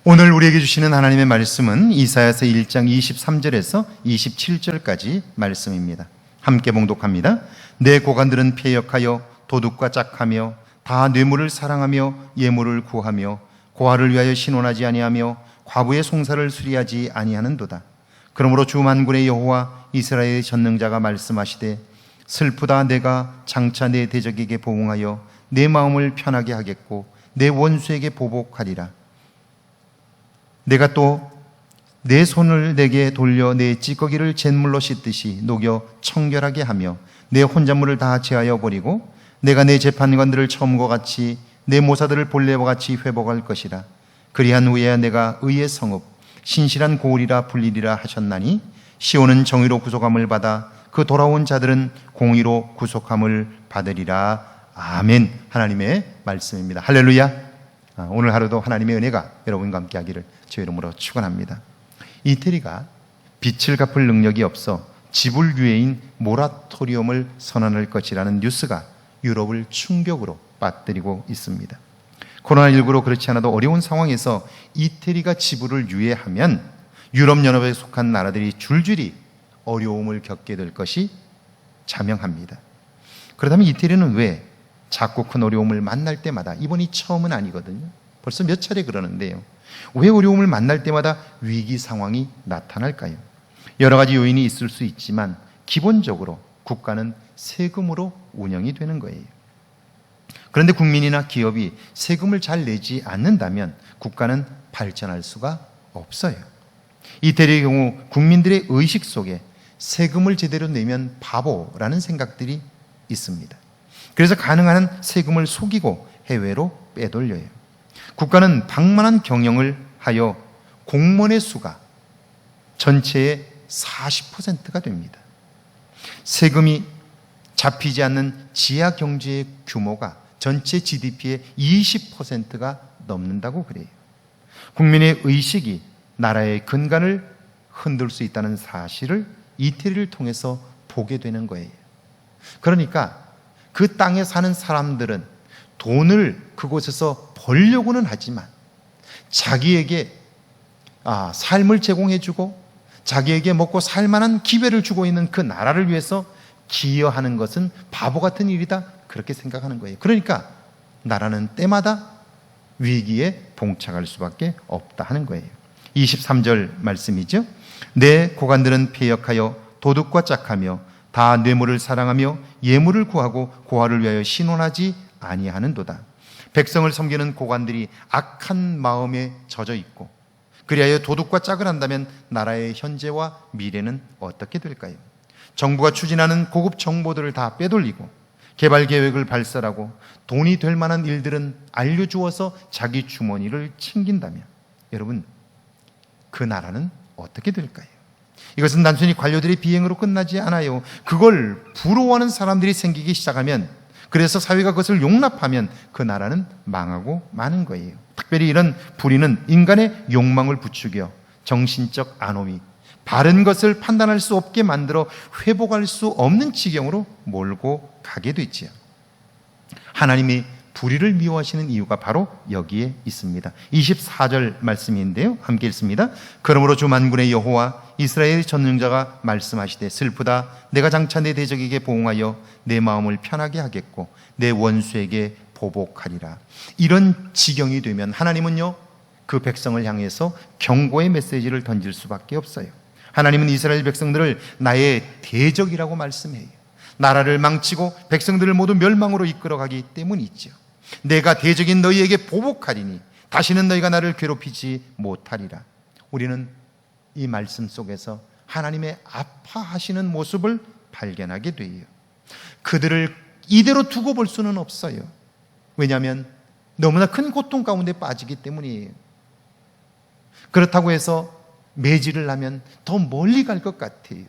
오늘 우리에게 주시는 하나님의 말씀은 이사야서 1장 23절에서 27절까지 말씀입니다. 함께 봉독합니다. 내 고관들은 패역하여 도둑과 짝하며 다 뇌물을 사랑하며 예물을 구하며 고아를 위하여 신원하지 아니하며 과부의 송사를 수리하지 아니하는도다. 그러므로 주 만군의 여호와 이스라엘의 전능자가 말씀하시되 슬프다. 내가 장차 내 대적에게 보응하여 내 마음을 편하게 하겠고 내 원수에게 보복하리라. 내가 또 내 손을 내게 돌려 내 찌꺼기를 잿물로 씻듯이 녹여 청결하게 하며 내 혼잣물을 다 제하여 버리고 내가 내 재판관들을 처음과 같이 내 모사들을 본래와 같이 회복할 것이라. 그리한 후에야 내가 의의 성읍 신실한 고을이라 불리리라 하셨나니 시온은 정의로 구속함을 받아 그 돌아온 자들은 공의로 구속함을 받으리라. 아멘. 하나님의 말씀입니다. 할렐루야. 오늘 하루도 하나님의 은혜가 여러분과 함께 하기를 주의 이름으로 축원합니다. 이태리가 빚을 갚을 능력이 없어 지불유예인 모라토리엄을 선언할 것이라는 뉴스가 유럽을 충격으로 빠뜨리고 있습니다. 코로나19로 그렇지 않아도 어려운 상황에서 이태리가 지불을 유예하면 유럽연합에 속한 나라들이 줄줄이 어려움을 겪게 될 것이 자명합니다. 그렇다면 이태리는 왜 작고 큰 어려움을 만날 때마다, 이번이 처음은 아니거든요, 벌써 몇 차례 그러는데요, 왜 어려움을 만날 때마다 위기 상황이 나타날까요? 여러 가지 요인이 있을 수 있지만 기본적으로 국가는 세금으로 운영이 되는 거예요. 그런데 국민이나 기업이 세금을 잘 내지 않는다면 국가는 발전할 수가 없어요. 이태리의 경우 국민들의 의식 속에 세금을 제대로 내면 바보라는 생각들이 있습니다. 그래서 가능한 한 세금을 속이고 해외로 빼돌려요. 국가는 방만한 경영을 하여 공무원의 수가 전체의 40%가 됩니다. 세금이 잡히지 않는 지하 경제의 규모가 전체 GDP의 20%가 넘는다고 그래요. 국민의 의식이 나라의 근간을 흔들 수 있다는 사실을 이태리를 통해서 보게 되는 거예요. 그러니까 그 땅에 사는 사람들은 돈을 그곳에서 벌려고는 하지만 자기에게 삶을 제공해주고 자기에게 먹고 살만한 기회를 주고 있는 그 나라를 위해서 기여하는 것은 바보 같은 일이다, 그렇게 생각하는 거예요. 그러니까 나라는 때마다 위기에 봉착할 수밖에 없다 하는 거예요. 23절 말씀이죠. 내 고관들은 패역하여 도둑과 짝하며 다 뇌물을 사랑하며 예물을 구하고 고아를 위하여 신원하지 아니하는도다. 백성을 섬기는 고관들이 악한 마음에 젖어 있고 그리하여 도둑과 짝을 한다면 나라의 현재와 미래는 어떻게 될까요? 정부가 추진하는 고급 정보들을 다 빼돌리고 개발 계획을 발설하고 돈이 될 만한 일들은 알려주어서 자기 주머니를 챙긴다면 여러분, 그 나라는 어떻게 될까요? 이것은 단순히 관료들의 비행으로 끝나지 않아요. 그걸 부러워하는 사람들이 생기기 시작하면, 그래서 사회가 그것을 용납하면 그 나라는 망하고 마는 거예요. 특별히 이런 불의는 인간의 욕망을 부추겨 정신적 안오미, 바른 것을 판단할 수 없게 만들어 회복할 수 없는 지경으로 몰고 가게 되지요. 하나님이 불의를 미워하시는 이유가 바로 여기에 있습니다. 24절 말씀인데요, 함께 읽습니다. 그러므로 주 만군의 여호와 이스라엘의 전능자가 말씀하시되 슬프다. 내가 장차 내 대적에게 보응하여 내 마음을 편하게 하겠고 내 원수에게 보복하리라. 이런 지경이 되면 하나님은요, 그 백성을 향해서 경고의 메시지를 던질 수밖에 없어요. 하나님은 이스라엘 백성들을 나의 대적이라고 말씀해요. 나라를 망치고 백성들을 모두 멸망으로 이끌어가기 때문이죠. 내가 대적인 너희에게 보복하리니 다시는 너희가 나를 괴롭히지 못하리라. 우리는 이 말씀 속에서 하나님의 아파하시는 모습을 발견하게 돼요. 그들을 이대로 두고 볼 수는 없어요. 왜냐하면 너무나 큰 고통 가운데 빠지기 때문이에요. 그렇다고 해서 매질을 하면 더 멀리 갈 것 같아요.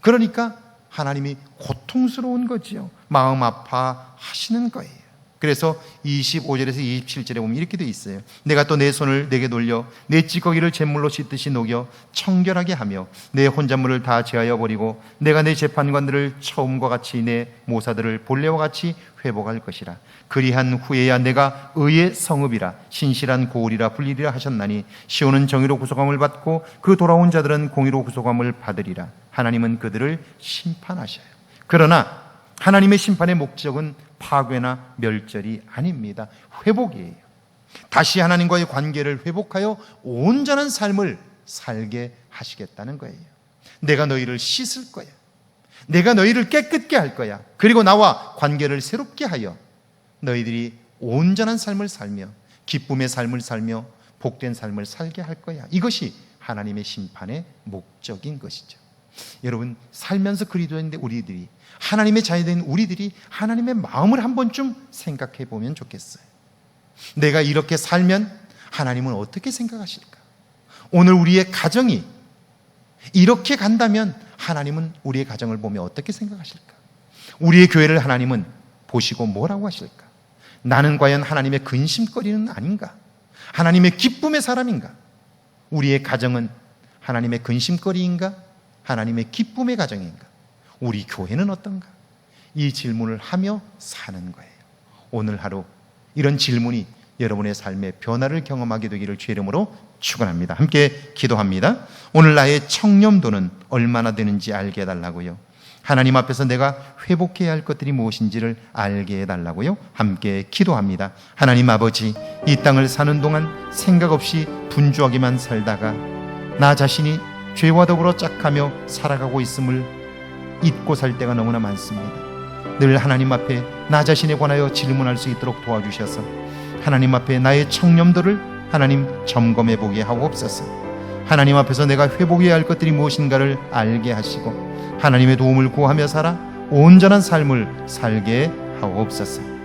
그러니까 하나님이 고통스러운 거지요. 마음 아파하시는 거예요. 그래서 25절에서 27절에 보면 이렇게 돼 있어요. 내가 또 내 손을 내게 돌려 내 찌꺼기를 잿물로 씻듯이 녹여 청결하게 하며 내 혼잣물을 다 제하여 버리고 내가 내 재판관들을 처음과 같이 내 모사들을 본래와 같이 회복할 것이라. 그리한 후에야 내가 의의 성읍이라 신실한 고을이라 불리리라 하셨나니 시온은 정의로 구속함을 받고 그 돌아온 자들은 공의로 구속함을 받으리라. 하나님은 그들을 심판하셔요. 그러나 하나님의 심판의 목적은 파괴나 멸절이 아닙니다. 회복이에요. 다시 하나님과의 관계를 회복하여 온전한 삶을 살게 하시겠다는 거예요. 내가 너희를 씻을 거야. 내가 너희를 깨끗게 할 거야. 그리고 나와 관계를 새롭게 하여 너희들이 온전한 삶을 살며 기쁨의 삶을 살며 복된 삶을 살게 할 거야. 이것이 하나님의 심판의 목적인 것이죠. 여러분, 살면서 그리스도인데 우리들이, 하나님의 자녀된 우리들이 하나님의 마음을 한 번쯤 생각해 보면 좋겠어요. 내가 이렇게 살면 하나님은 어떻게 생각하실까? 오늘 우리의 가정이 이렇게 간다면 하나님은 우리의 가정을 보며 어떻게 생각하실까? 우리의 교회를 하나님은 보시고 뭐라고 하실까? 나는 과연 하나님의 근심거리는 아닌가? 하나님의 기쁨의 사람인가? 우리의 가정은 하나님의 근심거리인가? 하나님의 기쁨의 가정인가? 우리 교회는 어떤가? 이 질문을 하며 사는 거예요. 오늘 하루 이런 질문이 여러분의 삶의 변화를 경험하게 되기를 주의 이름으로 축원합니다. 함께 기도합니다. 오늘 나의 청렴도는 얼마나 되는지 알게 해달라고요. 하나님 앞에서 내가 회복해야 할 것들이 무엇인지를 알게 해달라고요. 함께 기도합니다. 하나님 아버지, 이 땅을 사는 동안 생각 없이 분주하게만 살다가 나 자신이 죄와 더불어 짝하며 살아가고 있음을 잊고 살 때가 너무나 많습니다. 늘 하나님 앞에 나 자신에 관하여 질문할 수 있도록 도와주셔서 하나님 앞에 나의 청렴도를 하나님 점검해 보게 하옵소서. 하나님 앞에서 내가 회복해야 할 것들이 무엇인가를 알게 하시고 하나님의 도움을 구하며 살아 온전한 삶을 살게 하옵소서.